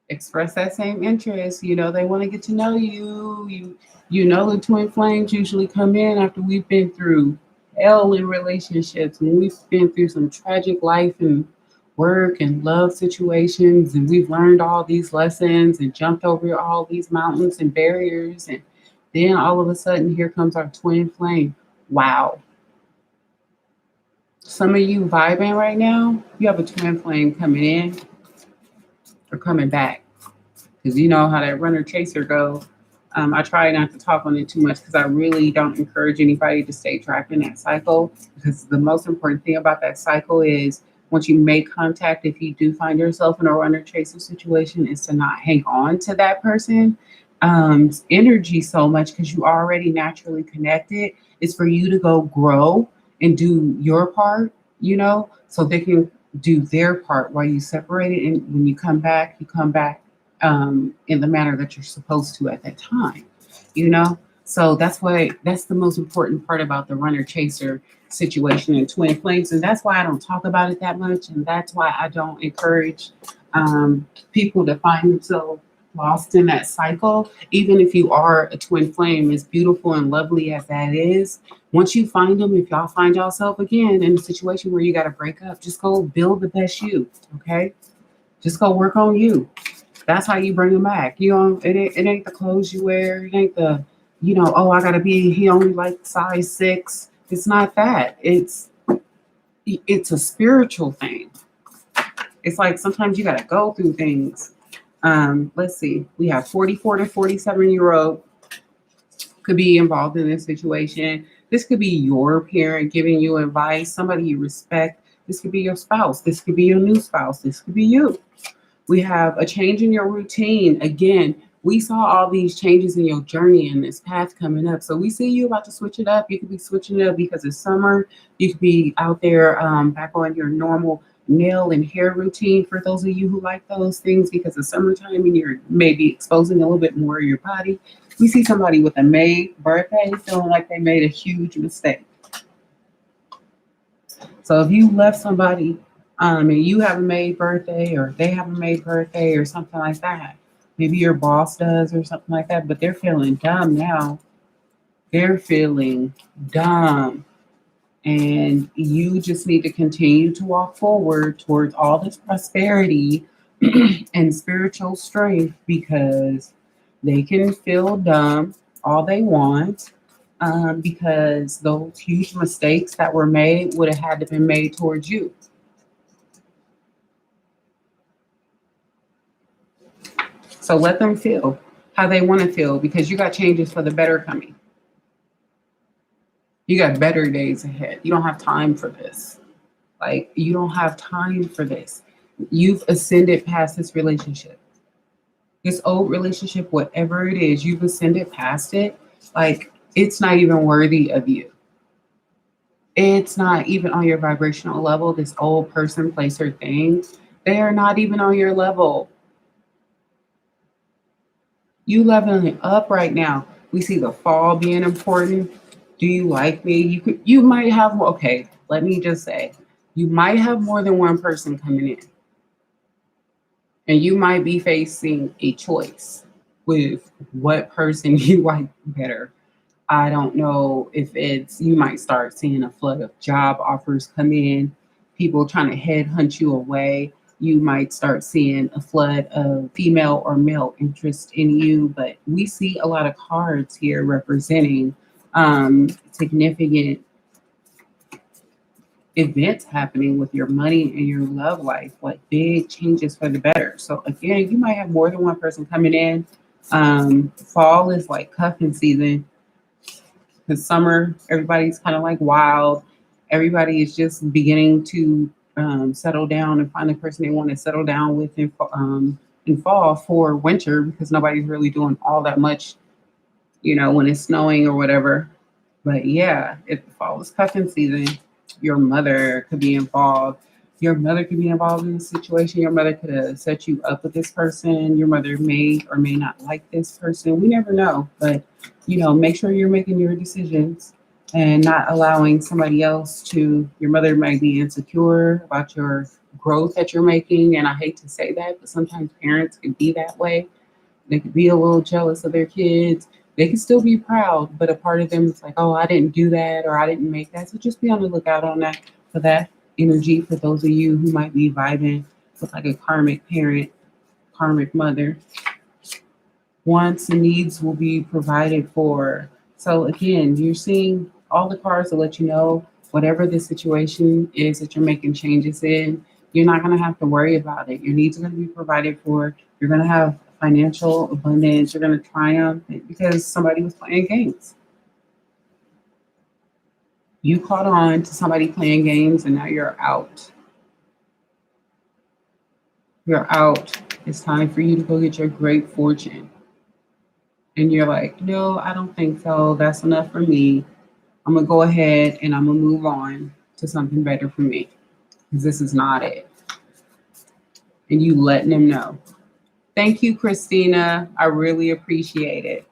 Express that same interest. They want to get to know you. The twin flames usually come in after we've been through hell in relationships and we've been through some tragic life and work and love situations, and we've learned all these lessons and jumped over all these mountains and barriers, and then all of a sudden here comes our twin flame. Wow. Some of you vibing right now, you have a twin flame coming in or coming back, because you know how that runner chaser go. I try not to talk on it too much because I really don't encourage anybody to stay trapped in that cycle, because the most important thing about that cycle is once you make contact, if you do find yourself in a runner chaser situation, is to not hang on to that person energy so much, because you already naturally connected. It's for you to go grow and do your part, so they can do their part while you separate it. And when you come back in the manner that you're supposed to at that time, you know? So that's the most important part about the runner chaser situation in twin flames. And that's why I don't talk about it that much. And that's why I don't encourage people to find themselves lost in that cycle. Even if you are a twin flame, as beautiful and lovely as that is, once you find them, if y'all find yourself again in a situation where you got to break up, just go build the best you. Okay. Just go work on you. That's how you bring them back. It ain't the clothes you wear. It ain't the, oh, I gotta be, he only like size 6. It's not that. It's a spiritual thing. It's like sometimes you got to go through things. Let's see. We have 44 to 47-year-old could be involved in this situation. This could be your parent giving you advice, somebody you respect. This could be your spouse. This could be your new spouse. This could be you. We have a change in your routine. Again, we saw all these changes in your journey and this path coming up. So we see you about to switch it up. You could be switching it up because it's summer. You could be out there back on your normal nail and hair routine for those of you who like those things because it's summertime and you're maybe exposing a little bit more of your body. We see somebody with a May birthday feeling like they made a huge mistake. So if you left somebody and you have a May birthday or they have a May birthday or something like that, maybe your boss does or something like that, but they're feeling dumb now. They're feeling dumb. And you just need to continue to walk forward towards all this prosperity and spiritual strength because they can feel dumb all they want because those huge mistakes that were made would have had to been made towards you. So let them feel how they want to feel because you got changes for the better coming. You got better days ahead. You don't have time for this. Like, you don't have time for this. You've ascended past this relationship. This old relationship, whatever it is, you've ascended past it. Like, it's not even worthy of you. It's not even on your vibrational level. This old person, place, or thing, they are not even on your level. You leveling up right now. We see the fall being important. Do you like me? You might have okay, let me just say, you might have more than one person coming in. And you might be facing a choice with what person you like better. I don't know if it's you might start seeing a flood of job offers come in, people trying to headhunt you away. You might start seeing a flood of female or male interest in you, but we see a lot of cards here representing significant events happening with your money and your love life, like big changes for the better. So again, you might have more than one person coming in. Fall is like cuffing season because summer, everybody's kind of like wild. Everybody is just beginning to settle down and find the person they want to settle down with in fall for winter because nobody's really doing all that much, when it's snowing or whatever. But yeah, if the fall is cuffing season, your mother could be involved. Your mother could be involved in the situation. Your mother could have set you up with this person. Your mother may or may not like this person. We never know. But, make sure you're making your decisions and not allowing somebody else to. Your mother might be insecure about your growth that you're making. And I hate to say that, but sometimes parents can be that way. They could be a little jealous of their kids. They can still be proud, but a part of them is like, oh, I didn't do that or I didn't make that. So just be on the lookout on that for that energy for those of you who might be vibing with like a karmic parent, karmic mother. Wants and needs will be provided for. So again, you're seeing all the cards to let you know whatever the situation is that you're making changes in, you're not going to have to worry about it. Your needs are going to be provided for. You're going to have financial abundance. You're going to triumph because somebody was playing games. You caught on to somebody playing games and now you're out. You're out. It's time for you to go get your great fortune. And you're like, no, I don't think so. That's enough for me. I'm going to go ahead and I'm going to move on to something better for me because this is not it. And you letting them know. Thank you, Christina. I really appreciate it.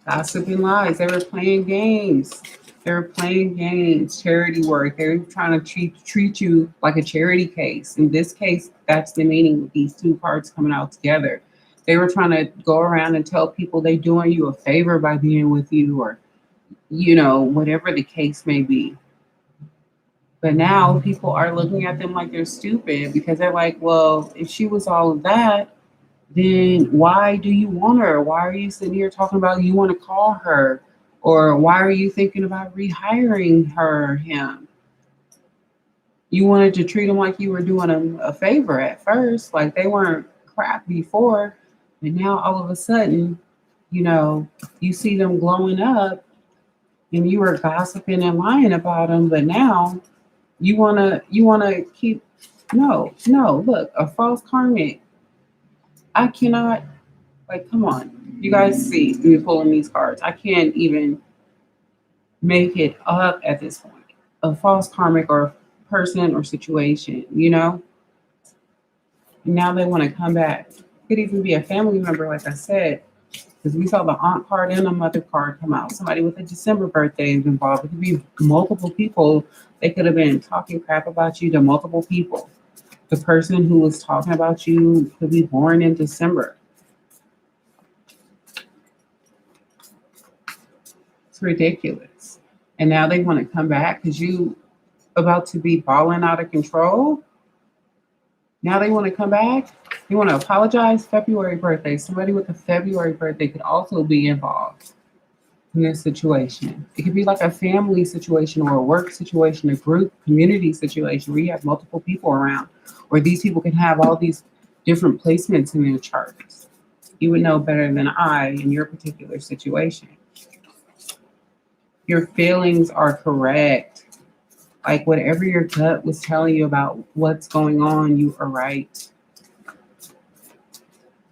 Gossip and lies. They were playing games. They were playing games, charity work. They're trying to treat you like a charity case. In this case, that's the meaning with these two cards coming out together. They were trying to go around and tell people they're doing you a favor by being with you or, whatever the case may be. But now people are looking at them like they're stupid because they're like, well, if she was all of that, then why do you want her? Why are you sitting here talking about you want to call her? Or why are you thinking about rehiring her or him? You wanted to treat them like you were doing them a favor at first, like they weren't crap before. And now all of a sudden, you know, you see them glowing up and you were gossiping and lying about them, but now you wanna keep no, look, a false karmic. I cannot, like, come on. You guys see me pulling these cards. I can't even make it up at this point. A false karmic or person or situation, now they want to come back. It could even be a family member, like I said, because we saw the aunt card and the mother card come out. Somebody with a December birthday is involved. It could be multiple people. They could have been talking crap about you to multiple people. The person who was talking about you could be born in December. It's ridiculous. And now they want to come back because you about to be balling out of control. Now they want to come back. They want to apologize. February birthday. Somebody with a February birthday could also be involved in this situation. It could be like a family situation or a work situation, a group, community situation where you have multiple people around, or these people can have all these different placements in their charts. You would know better than I in your particular situation. Your feelings are correct. Like whatever your gut was telling you about what's going on, you are right.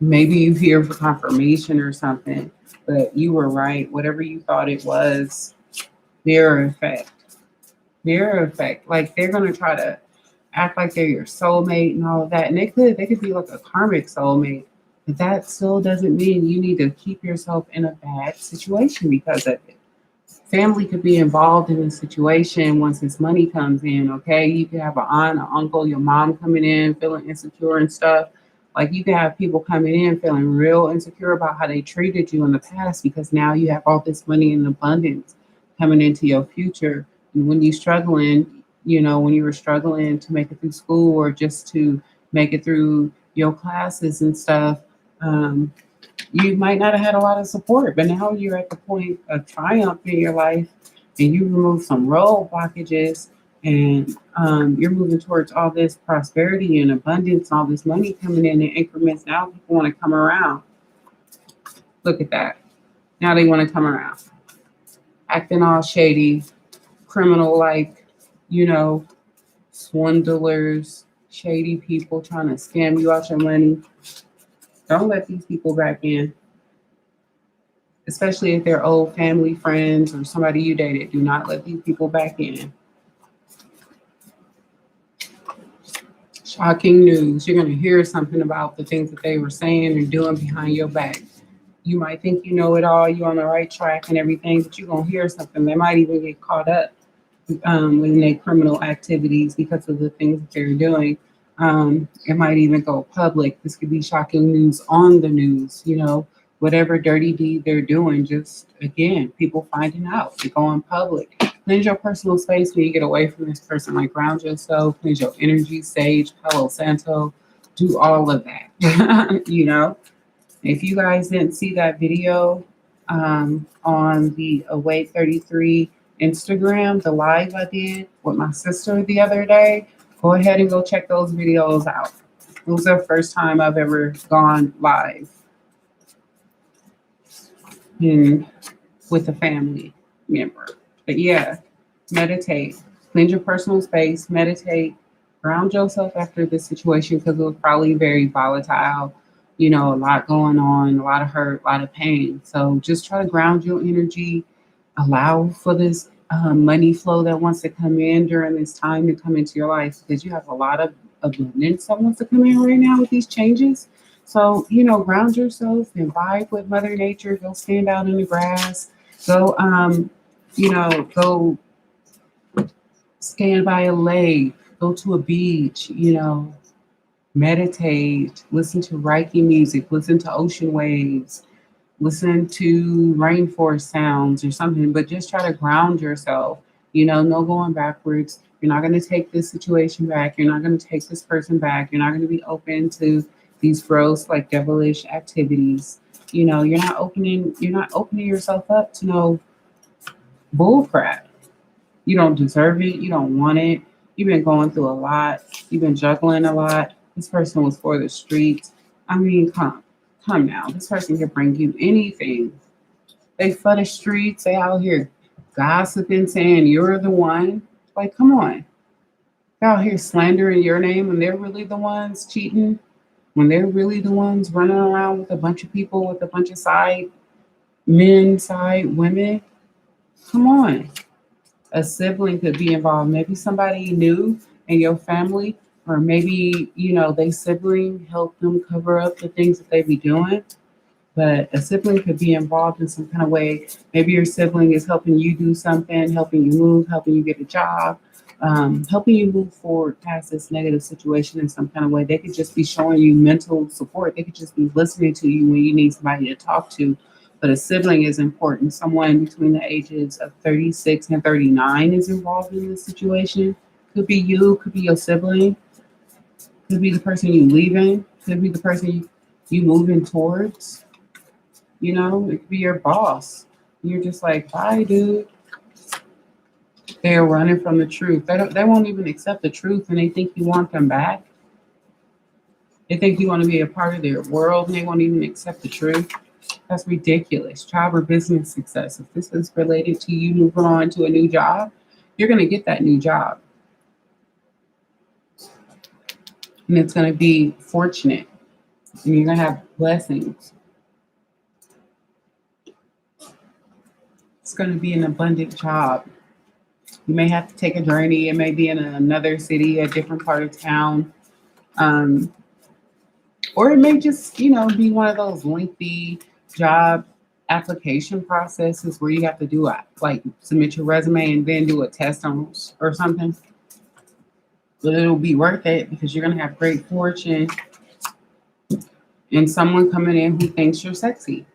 Maybe you hear for confirmation or something, but you were right. Whatever you thought it was, mirror effect. Mirror effect. Like they're gonna try to act like they're your soulmate and all of that. And they could be like a karmic soulmate. But that still doesn't mean you need to keep yourself in a bad situation because of it. Family could be involved in the situation once this money comes in, okay? You could have an aunt, an uncle, your mom coming in feeling insecure and stuff. Like you could have people coming in feeling real insecure about how they treated you in the past because now you have all this money in abundance coming into your future. And when you struggling, when you were struggling to make it through school or just to make it through your classes and stuff, um, you might not have had a lot of support, but now you're at the point of triumph in your life and you remove some road blockages and you're moving towards all this prosperity and abundance, all this money coming in increments. Now people want to come around. Look at that. Now they want to come around, acting all shady, criminal like, you know, swindlers, shady people trying to scam you out your money. Don't let these people back in, especially if they're old family friends or somebody you dated. Do not let these people back in. Shocking news. You're going to hear something about the things that they were saying and doing behind your back. You might think you know it all, you're on the right track and everything, but you're going to hear something. They might even get caught up in their criminal activities because of the things that they're doing. It might even go public. This could be shocking news on the news, whatever dirty deed they're doing, just again, people finding out, they go in public. Cleanse your personal space when you get away from this person, like ground yourself, cleanse your energy, sage, Palo Santo, do all of that. If you guys didn't see that video on the Awake 33 Instagram, the live I did with my sister the other day, go ahead and go check those videos out. It was the first time I've ever gone live with a family member. But yeah, meditate, cleanse your personal space, meditate, ground yourself after this situation because it was probably very volatile. A lot going on, a lot of hurt, a lot of pain. So just try to ground your energy, allow for this money flow that wants to come in during this time to come into your life because you have a lot of abundance that wants to come in right now with these changes. So, ground yourself and vibe with Mother Nature. Go stand out in the grass. Go, go stand by a lake. Go to a beach, meditate. Listen to Reiki music. Listen to ocean waves. Listen to rainforest sounds or something, but just try to ground yourself. No going backwards. You're not going to take this situation back. You're not going to take this person back. You're not going to be open to these gross, like devilish activities. You're not opening yourself up to no bull crap. You don't deserve it. You don't want it. You've been going through a lot. You've been juggling a lot. This person was for the streets. I mean, come now. This person can bring you anything. They for the streets. They out here gossiping, saying you're the one. Like, come on. They're out here slandering your name when they're really the ones cheating. When they're really the ones running around with a bunch of people, with a bunch of side men, side women. Come on. A sibling could be involved. Maybe somebody new in your family, or maybe, they sibling helped them cover up the things that they be doing. But a sibling could be involved in some kind of way. Maybe your sibling is helping you do something, helping you move, helping you get a job, helping you move forward past this negative situation in some kind of way. They could just be showing you mental support. They could just be listening to you when you need somebody to talk to. But a sibling is important. Someone between the ages of 36 and 39 is involved in this situation. Could be you, could be your sibling, could be the person you leaving, could be the person you moving towards. It could be your boss. You're just like, bye, dude. They're running from the truth. They won't even accept the truth, and they think you want them back. They think you want to be a part of their world, and they won't even accept the truth. That's ridiculous. Job or business success. If this is related to you moving on to a new job, you're going to get that new job. And it's going to be fortunate. And you're going to have blessings. It's going to be an abundant job. You may have to take a journey. It may be in another city, a different part of town. Or it may just, be one of those lengthy job application processes where you have to do like submit your resume and then do a test on or something. But it'll be worth it because you're going to have great fortune and someone coming in who thinks you're sexy.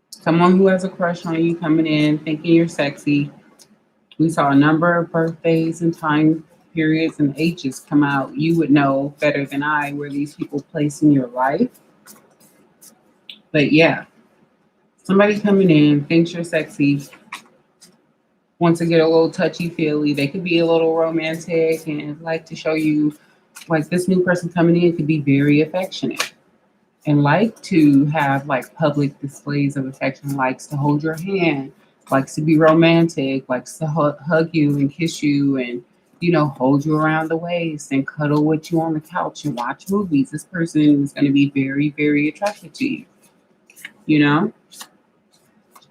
Someone who has a crush on you coming in thinking you're sexy. We saw a number of birthdays and time periods and ages come out. You would know better than I where these people place in your life. But yeah, somebody coming in thinks you're sexy, wants to get a little touchy-feely. They could be a little romantic and like to show you, like this new person coming in could be very affectionate and like to have like public displays of affection, likes to hold your hand, likes to be romantic, likes to hug you and kiss you and, hold you around the waist and cuddle with you on the couch and watch movies. This person is going to be very, very attracted to you.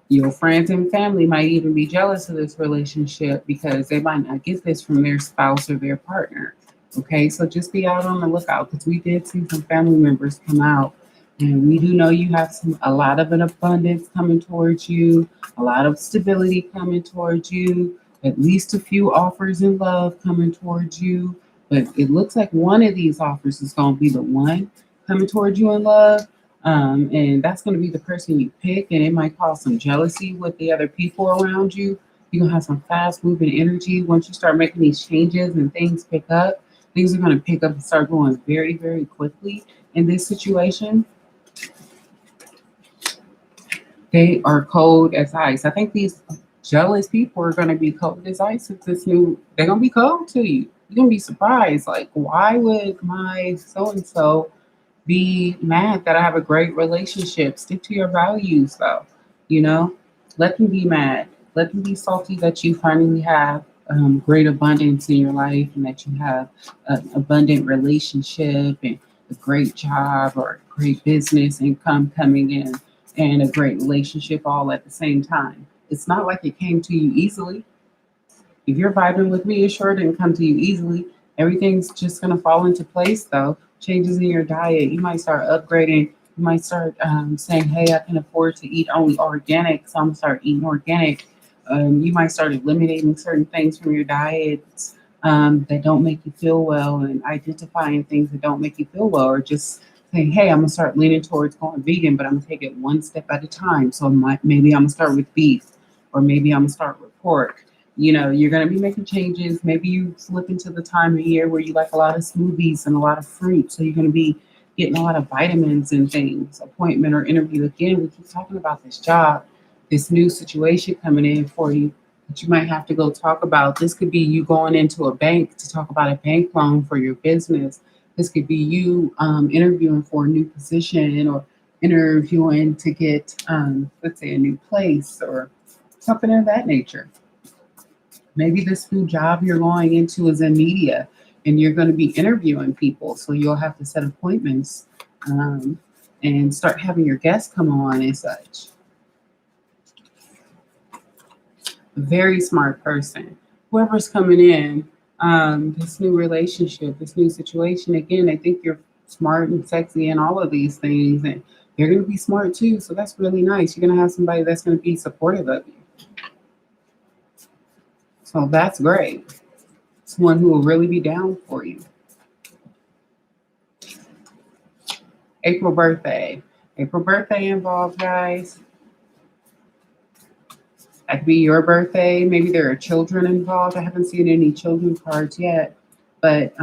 Your friends and family might even be jealous of this relationship because they might not get this from their spouse or their partner. Okay, so just be out on the lookout because we did see some family members come out. And we do know you have a lot of an abundance coming towards you, a lot of stability coming towards you, at least a few offers in love coming towards you. But it looks like one of these offers is going to be the one coming towards you in love. And that's going to be the person you pick, and it might cause some jealousy with the other people around you. You're going to have some fast moving energy. Once you start making these changes and things pick up, things are going to pick up and start going very, very quickly in this situation. They are cold as ice. I think these jealous people are going to be cold as ice with this new, they're going to be cold to you. You're going to be surprised. Like, why would my so-and-so be mad that I have a great relationship? Stick to your values, though. Let them be mad. Let them be salty that you finally have great abundance in your life and that you have an abundant relationship and a great job or great business income coming in and a great relationship all at the same time. It's not like it came to you easily. If you're vibing with me, it sure didn't come to you easily. Everything's just going to fall into place, though. Changes in your diet. You might start upgrading. You might start saying, hey, I can afford to eat only organic, so I'm going to start eating organic. You might start eliminating certain things from your diets that don't make you feel well and identifying things that don't make you feel well, or just saying, hey, I'm going to start leaning towards going vegan, but I'm going to take it one step at a time. So maybe I'm going to start with beef, or maybe I'm going to start with pork. You're going to be making changes. Maybe you slip into the time of year where you like a lot of smoothies and a lot of fruit. So you're going to be getting a lot of vitamins and things. Appointment or interview. Again, we keep talking about this job, this new situation coming in for you that you might have to go talk about. This could be you going into a bank to talk about a bank loan for your business. This could be you interviewing for a new position or interviewing to get, let's say, a new place or something of that nature. Maybe this new job you're going into is in media and you're going to be interviewing people. So you'll have to set appointments um, and start having your guests come on and such. Very smart person. Whoever's coming in, this new relationship, this new situation, again, I think you're smart and sexy and all of these things. And you're going to be smart too. So that's really nice. You're going to have somebody that's going to be supportive of you. So that's great. Someone who will really be down for you. April birthday. April birthday involved, guys. That could be your birthday. Maybe there are children involved. I haven't seen any children cards yet. But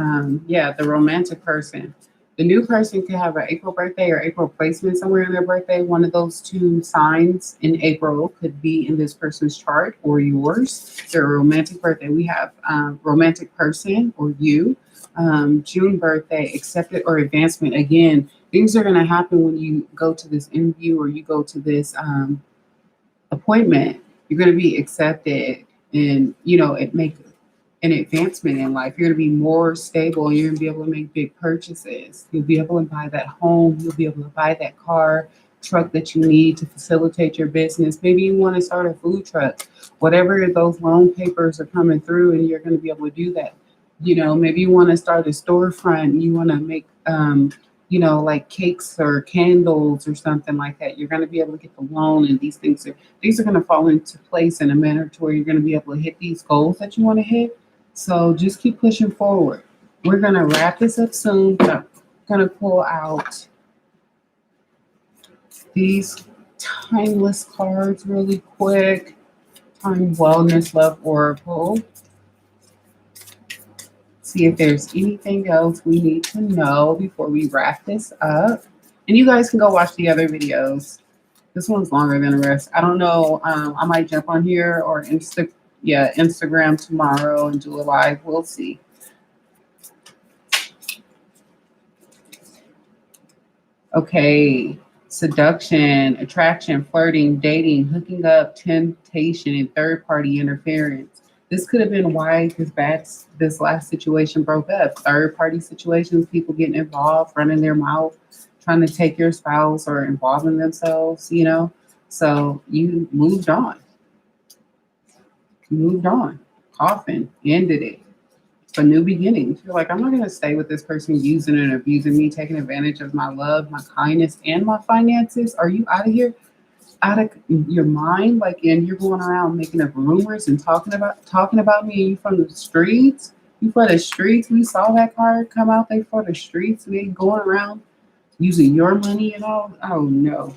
yeah, the romantic person. The new person could have an April birthday or April placement somewhere in their birthday. One of those two signs in April could be in this person's chart or yours. Their romantic birthday. We have romantic person or you. June birthday, accepted or advancement. Again, things are going to happen when you go to this interview or you go to this appointment. You're going to be accepted and, it makes an advancement in life. You're going to be more stable. You're going to be able to make big purchases. You'll be able to buy that home. You'll be able to buy that car, truck that you need to facilitate your business. Maybe you want to start a food truck. Whatever those loan papers are coming through, and you're going to be able to do that. Maybe you want to start a storefront and you want to make, like cakes or candles or something like that. You're going to be able to get the loan, and these are going to fall into place in a manner to where you're going to be able to hit these goals that you want to hit. So just keep pushing forward. We're going to wrap this up soon. But I'm going to pull out these timeless cards really quick. Time, Wellness, Love Oracle. See if there's anything else we need to know before we wrap this up. And you guys can go watch the other videos. This one's longer than the rest. I don't know. I might jump on here or Instagram tomorrow and do a live. We'll see. Okay. Seduction, attraction, flirting, dating, hooking up, temptation, and third-party interference. This could have been why this last situation broke up. Third-party situations, people getting involved, running their mouth, trying to take your spouse or involving themselves, So you moved on. Coffin, ended it. A new beginning. You're like, I'm not going to stay with this person using and abusing me, taking advantage of my love, my kindness, and my finances. Are you out of here? Out of your mind? And you're going around making up rumors and talking about me, and you from the streets? You for the streets? We saw that card come out. They for the streets. They going around using your money and all. Oh no,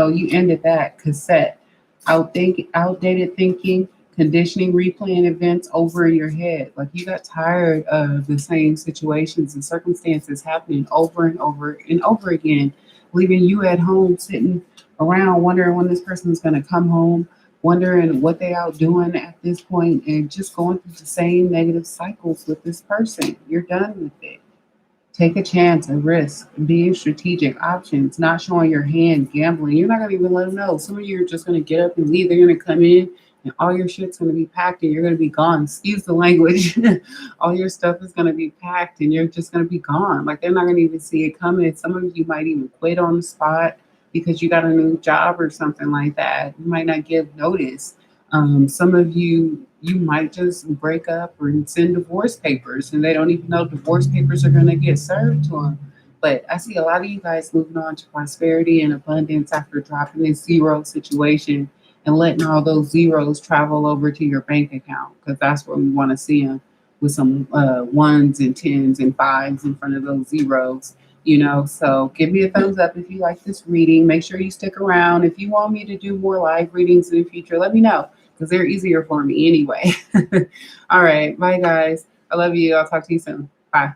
you ended that cassette. Outdated thinking, conditioning, replaying events over in your head. Like you got tired of the same situations and circumstances happening over and over and over again, leaving you at home sitting around wondering when this person is going to come home, wondering what they out doing at this point, and just going through the same negative cycles with this person. You're done with it. Take a chance, a risk, being strategic, options, not showing your hand, gambling. You're not going to even let them know. Some of you are just going to get up and leave. They're going to come in and all your shit's going to be packed and you're going to be gone. Excuse the language. All your stuff is going to be packed and you're just going to be gone. Like they're not going to even see it coming. Some of you might even quit on the spot because you got a new job or something like that. You might not give notice. Some of you might just break up or send divorce papers and they don't even know divorce papers are going to get served to them. But I see a lot of you guys moving on to prosperity and abundance after dropping this zero situation and letting all those zeros travel over to your bank account, because that's where we want to see them, with some ones and tens and fives in front of those zeros. So give me a thumbs up if you like this reading. Make sure you stick around. If you want me to do more live readings in the future, let me know. because they're easier for me anyway. All right. Bye, guys. I love you. I'll talk to you soon. Bye.